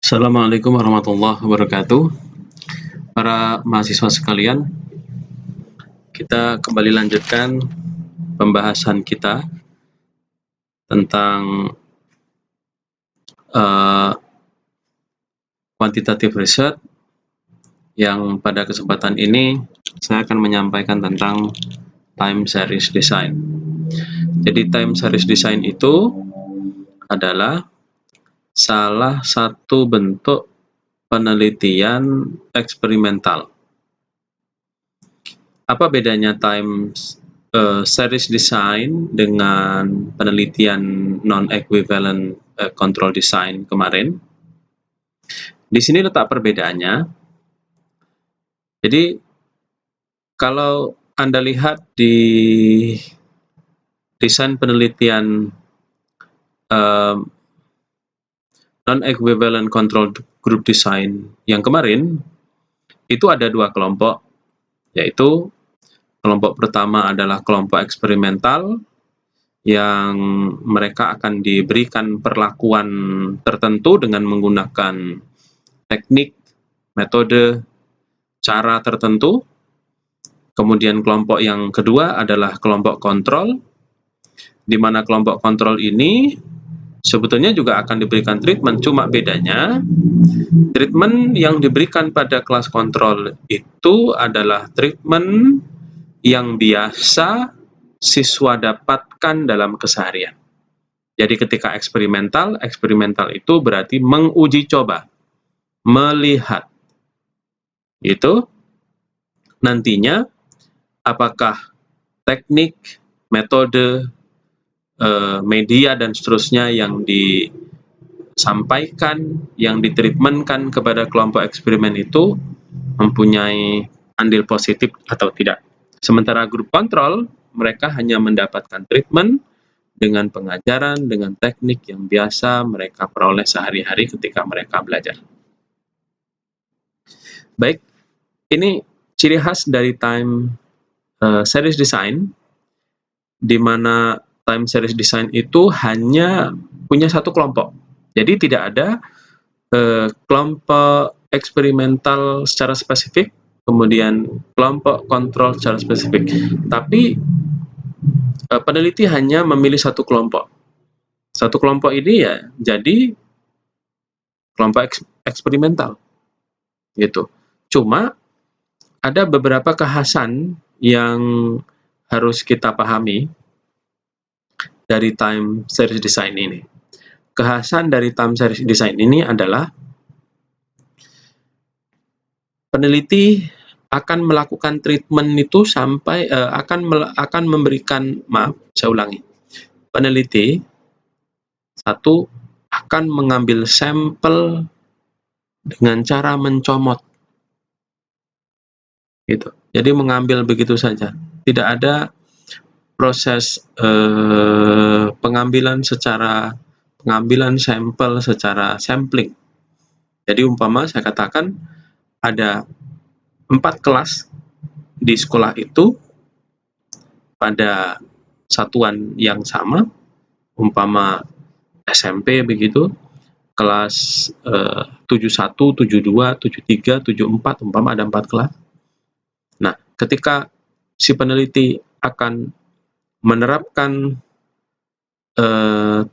Assalamualaikum warahmatullahi wabarakatuh. Para mahasiswa sekalian, kita kembali lanjutkan pembahasan kita tentang quantitative research, yang pada kesempatan ini saya akan menyampaikan tentang time series design. Jadi time series design itu adalah salah satu bentuk penelitian eksperimental. Apa bedanya time series design dengan penelitian non-equivalent control design kemarin? Di sini letak perbedaannya. Jadi kalau Anda lihat di desain penelitian non-equivalent control group design yang kemarin, itu ada dua kelompok, yaitu kelompok pertama adalah kelompok eksperimental, yang mereka akan diberikan perlakuan tertentu dengan menggunakan teknik, metode, cara tertentu. Kemudian kelompok yang kedua adalah kelompok kontrol, di mana kelompok kontrol ini sebetulnya juga akan diberikan treatment, cuma bedanya treatment yang diberikan pada kelas kontrol itu adalah treatment yang biasa siswa dapatkan dalam keseharian. Jadi ketika eksperimental itu berarti menguji coba, melihat. Itu nantinya apakah teknik, metode, media, dan seterusnya yang disampaikan, yang ditreatmentkan kepada kelompok eksperimen itu mempunyai andil positif atau tidak. Sementara grup kontrol, mereka hanya mendapatkan treatment dengan pengajaran, dengan teknik yang biasa mereka peroleh sehari-hari ketika mereka belajar. Baik, ini ciri khas dari time series design, di mana time series design itu hanya punya satu kelompok. Jadi tidak ada kelompok eksperimental secara spesifik, kemudian kelompok kontrol secara spesifik. Tapi peneliti hanya memilih satu kelompok. Satu kelompok ini ya jadi kelompok eksperimental, gitu. Cuma ada beberapa kekhasan yang harus kita pahami dari time series design ini. Kekhasan dari time series design ini adalah peneliti akan melakukan treatment itu sampai akan memberikan, saya ulangi. Peneliti satu akan mengambil sampel dengan cara mencomot. Gitu. Jadi mengambil begitu saja. Tidak ada proses pengambilan sampel secara sampling. Jadi umpama saya katakan ada 4 kelas di sekolah itu pada satuan yang sama, umpama SMP begitu, kelas 71, 72, 73, 74, umpama ada 4 kelas. Nah, ketika si peneliti akan menerapkan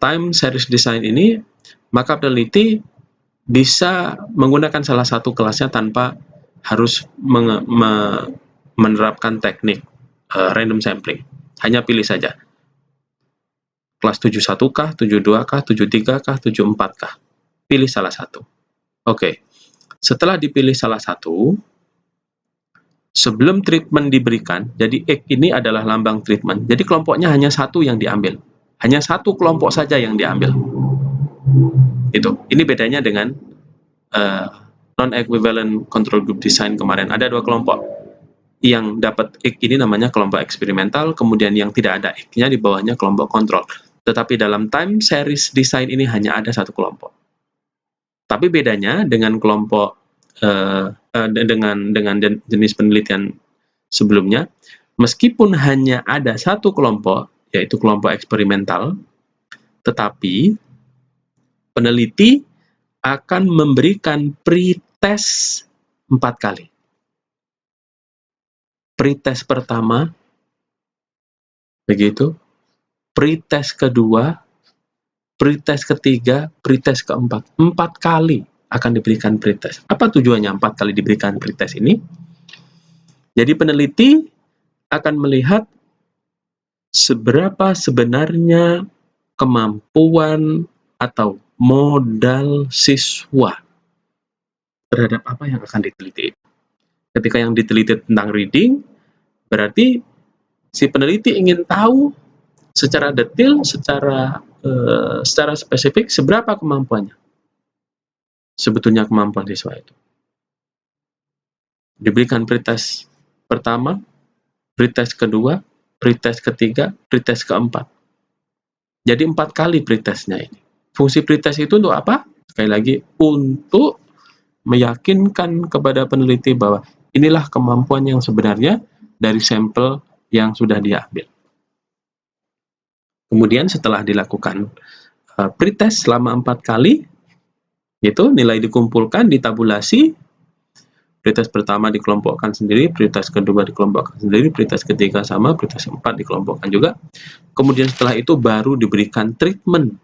time series design ini, maka peneliti bisa menggunakan salah satu kelasnya tanpa harus menerapkan teknik random sampling. Hanya pilih saja. Kelas 71 kah, 72 kah, 73 kah, 74 kah. Pilih salah satu. Oke. Setelah dipilih salah satu, sebelum treatment diberikan, jadi X ini adalah lambang treatment. Jadi kelompoknya hanya satu yang diambil. Hanya satu kelompok saja yang diambil. Itu. Ini bedanya dengan non-equivalent control group design kemarin. Ada 2 kelompok. Yang dapat X ini namanya kelompok eksperimental, kemudian yang tidak ada X-nya di bawahnya kelompok kontrol. Tetapi dalam time series design ini hanya ada satu kelompok. Tapi bedanya dengan kelompok dengan jenis penelitian sebelumnya, meskipun hanya ada satu kelompok, yaitu kelompok eksperimental, tetapi peneliti akan memberikan pretest 4 kali. Pretest pertama, begitu, pretest kedua, pretest ketiga, pretest keempat. 4 kali akan diberikan pretest. Apa tujuannya 4 kali diberikan pretest ini? Jadi peneliti akan melihat seberapa sebenarnya kemampuan atau modal siswa terhadap apa yang akan diteliti. Ketika yang diteliti tentang reading, berarti si peneliti ingin tahu secara detail, secara spesifik seberapa kemampuannya. Sebetulnya kemampuan siswa itu. Diberikan pretest pertama, pretest kedua, pretest ketiga, pretest keempat. Jadi 4 kali pretestnya ini. Fungsi pretest itu untuk apa? Sekali lagi, untuk meyakinkan kepada peneliti bahwa inilah kemampuan yang sebenarnya dari sampel yang sudah dia ambil. Kemudian setelah dilakukan pretest selama 4 kali, itu nilai dikumpulkan, ditabulasi, pretest pertama dikelompokkan sendiri, pretest kedua dikelompokkan sendiri, pretest ketiga sama, pretest keempat dikelompokkan juga. Kemudian setelah itu baru diberikan treatment.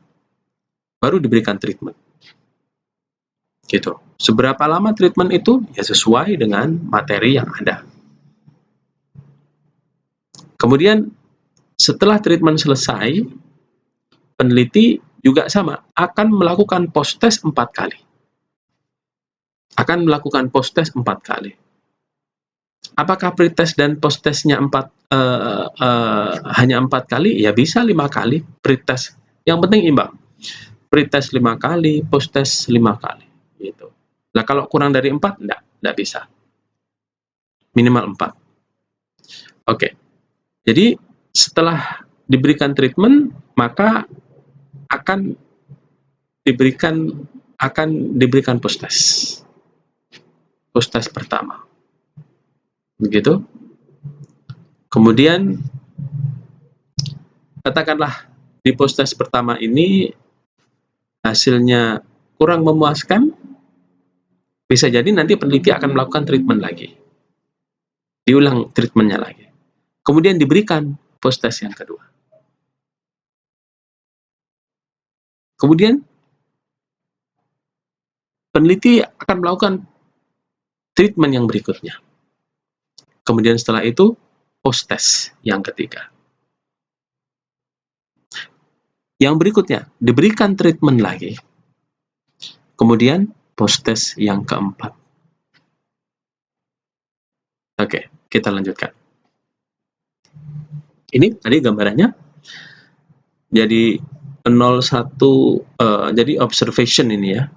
Gitu. Seberapa lama treatment itu? Ya sesuai dengan materi yang ada. Kemudian setelah treatment selesai, peneliti juga sama, akan melakukan post-test 4 kali. Apakah pretest dan post-testnya hanya 4 kali? Ya bisa 5 kali pretest. Yang penting imbang. Pretest 5 kali, post-test 5 kali. Gitu. Nah, kalau kurang dari 4, enggak bisa. Minimal 4. Oke. Jadi, setelah diberikan treatment, maka akan diberikan post-test. Post-test pertama. Begitu. Kemudian, katakanlah di post-test pertama ini hasilnya kurang memuaskan, bisa jadi nanti peneliti akan melakukan treatment lagi. Diulang treatmentnya lagi. Kemudian diberikan post-test yang kedua. Kemudian peneliti akan melakukan treatment yang berikutnya. Kemudian setelah itu post-test yang ketiga. Yang berikutnya diberikan treatment lagi. Kemudian post-test yang keempat. Oke, kita lanjutkan. Ini tadi gambarannya. Jadi 01, jadi observation ini ya.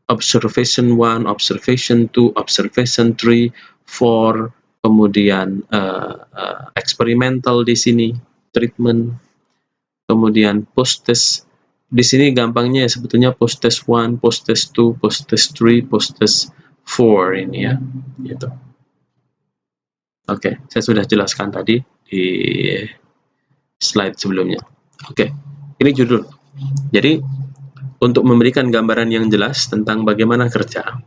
Observation 1, observation 2, observation 3, 4, kemudian experimental di sini, treatment, kemudian post-test. Di sini gampangnya ya sebetulnya post-test 1, post-test 2, post-test 3, post-test 4 ini ya. Gitu. Oke, saya sudah jelaskan tadi di slide sebelumnya. Oke, ini judul. Jadi, untuk memberikan gambaran yang jelas tentang bagaimana kerja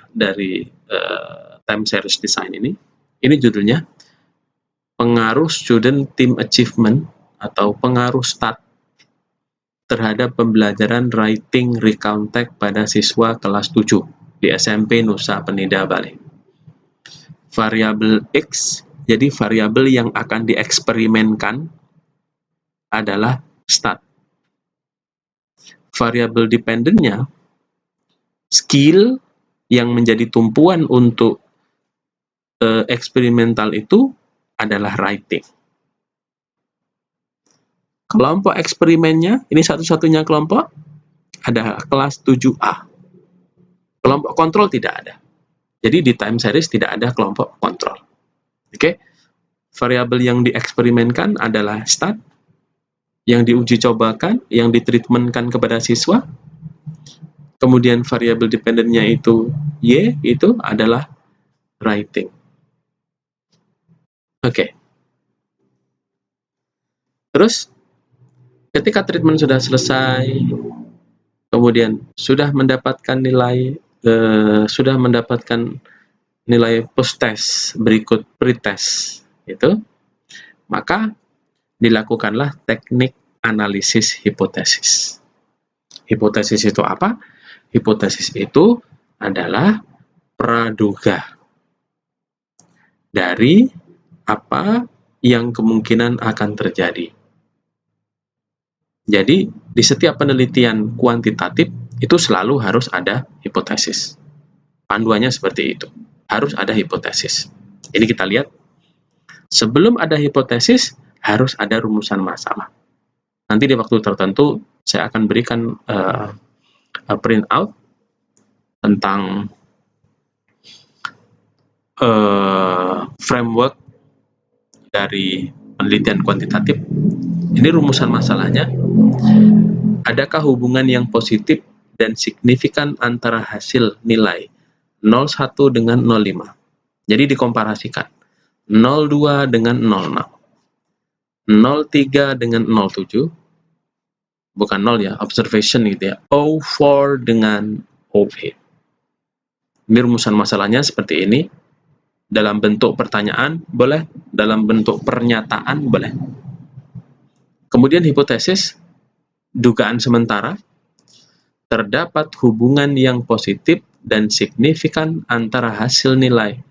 dari time series design ini judulnya pengaruh student team achievement atau pengaruh STAT terhadap pembelajaran writing recount text pada siswa kelas 7 di SMP Nusa Penida Bali. Variabel X, jadi variabel yang akan dieksperimenkan adalah STAT. Variabel dependennya, skill yang menjadi tumpuan untuk eksperimental itu adalah writing. Kelompok eksperimennya, ini satu-satunya kelompok, ada kelas 7A. Kelompok kontrol tidak ada. Jadi di time series tidak ada kelompok kontrol. Oke? Variabel yang dieksperimenkan adalah STAT, yang diuji cobakan, yang ditreatmentkan kepada siswa. Kemudian variabel dependennya itu Y, itu adalah writing. Oke. Terus, ketika treatment sudah selesai, kemudian sudah mendapatkan nilai post-test berikut pre-test itu, maka dilakukanlah teknik analisis hipotesis. Hipotesis itu apa? Hipotesis itu adalah praduga dari apa yang kemungkinan akan terjadi. Jadi, di setiap penelitian kuantitatif itu selalu harus ada hipotesis. Panduannya seperti itu. Harus ada hipotesis. Ini kita lihat. Sebelum ada hipotesis, harus ada rumusan masalah. Nanti di waktu tertentu, saya akan berikan print out tentang framework dari penelitian kuantitatif. Ini rumusan masalahnya. Adakah hubungan yang positif dan signifikan antara hasil nilai 0,1 dengan 0,5? Jadi dikomparasikan. 0,2 dengan 0,6. 0,3 dengan 0,7. Bukan 0 ya, observation gitu ya. 0,4 dengan 0,8. Ini rumusan masalahnya seperti ini. Dalam bentuk pertanyaan, boleh. Dalam bentuk pernyataan, boleh. Kemudian hipotesis, dugaan sementara, terdapat hubungan yang positif dan signifikan antara hasil nilai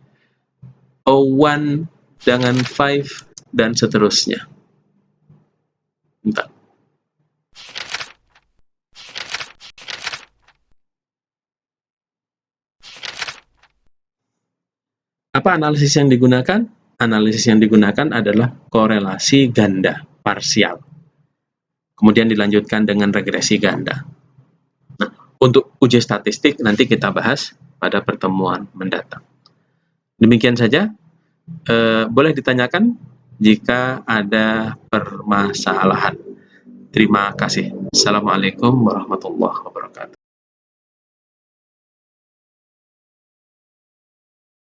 0,1 dengan 5 dan seterusnya. Bentar. Apa analisis yang digunakan? Analisis yang digunakan adalah korelasi ganda parsial. Kemudian dilanjutkan dengan regresi ganda. Nah, untuk uji statistik nanti kita bahas pada pertemuan mendatang. Demikian saja. Boleh ditanyakan jika ada permasalahan. Terima kasih. Assalamualaikum warahmatullahi wabarakatuh.